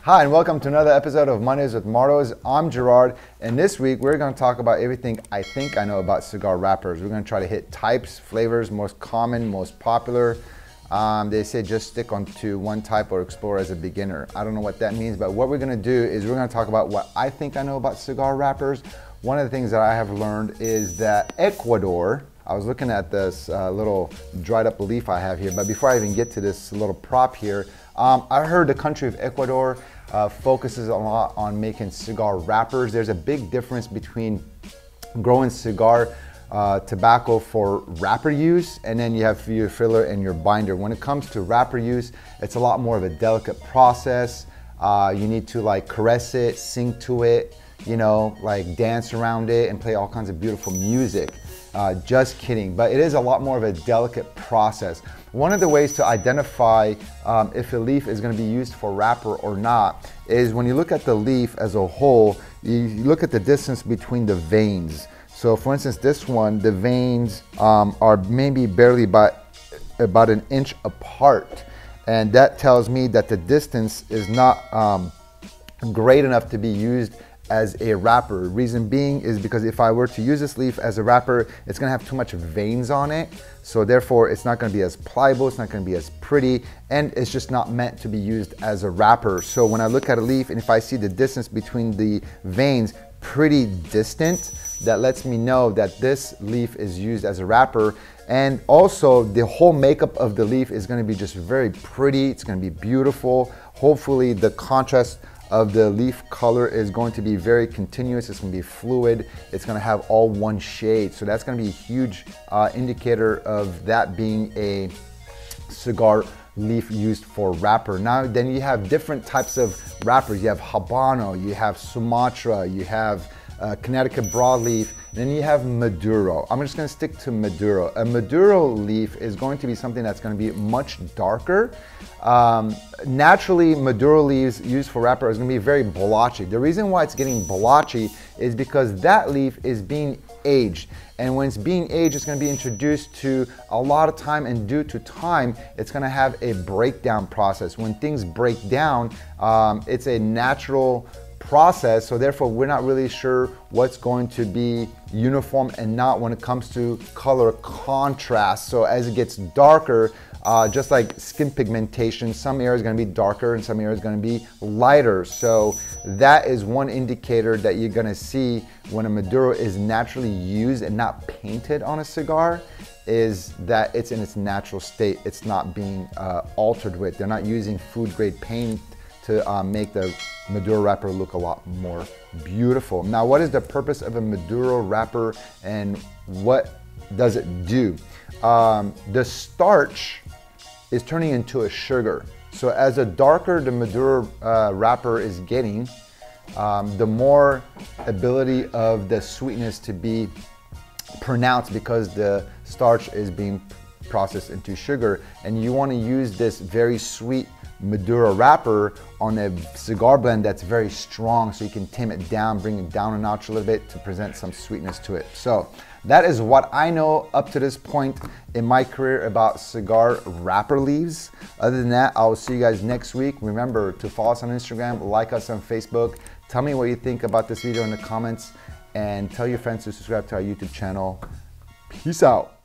Hi, and welcome to another episode of Mondays with Martos. I'm Gerard, and this week we're going to talk about everything I think I know about cigar wrappers. We're going to try to hit types, flavors, most common, most popular. They say just stick onto one type or explore as a beginner. I don't know what that means, but what we're going to do is we're going to talk about what I think I know about cigar wrappers. One of the things that I have learned is that Ecuador, I was looking at this little dried up leaf I have here, but before I even get to this little prop here, I heard the country of Ecuador focuses a lot on making cigar wrappers. There's a big difference between growing cigar tobacco for wrapper use, and then you have your filler and your binder. When it comes to wrapper use, it's a lot more of a delicate process. You need to like caress it, sing to it, you know, like dance around it and play all kinds of beautiful music. Just kidding, but it is a lot more of a delicate process. One of the ways to identify if a leaf is going to be used for wrapper or not is when you look at the leaf as a whole, you look at the distance between the veins. So for instance, this one, the veins are maybe barely about an inch apart. And that tells me that the distance is not great enough to be used as a wrapper. Reason being is because if I were to use this leaf as a wrapper, it's gonna have too much veins on it. So therefore it's not gonna be as pliable, it's not gonna be as pretty, and it's just not meant to be used as a wrapper. So when I look at a leaf and if I see the distance between the veins pretty distant, that lets me know that this leaf is used as a wrapper. And also the whole makeup of the leaf is gonna be just very pretty, it's gonna be beautiful. Hopefully the contrast of the leaf color is going to be very continuous, it's going to be fluid, it's going to have all one shade. So that's going to be a huge indicator of that being a cigar leaf used for wrapper. Now then you have different types of wrappers. You have Habano, you have Sumatra, you have Connecticut broadleaf, and then you have Maduro. I'm just going to stick to Maduro. A Maduro leaf is going to be something that's going to be much darker. Naturally, Maduro leaves used for wrapper is going to be very blotchy. The reason why it's getting blotchy is because that leaf is being aged. And when it's being aged, it's going to be introduced to a lot of time, and due to time, it's going to have a breakdown process. When things break down, it's a natural process, so therefore we're not really sure what's going to be uniform and not when it comes to color contrast. So as it gets darker, just like skin pigmentation, some areas are going to be darker and some areas are going to be lighter. So that is one indicator that you're going to see when a Maduro is naturally used and not painted on a cigar, is that it's in its natural state. It's not being altered with. They're not using food grade paint to make the Maduro wrapper look a lot more beautiful. Now, what is the purpose of a Maduro wrapper and what does it do? The starch is turning into a sugar. So as the darker the Maduro wrapper is getting, the more ability of the sweetness to be pronounced because the starch is being processed into sugar. And you want to use this very sweet Maduro wrapper on a cigar blend that's very strong, so you can tame it down, bring it down a notch a little bit to present some sweetness to it. So that is what I know up to this point in my career about cigar wrapper leaves. Other than that, I will see you guys next week. Remember to follow us on Instagram, like us on Facebook. Tell me what you think about this video in the comments, and tell your friends to subscribe to our YouTube channel. Peace out.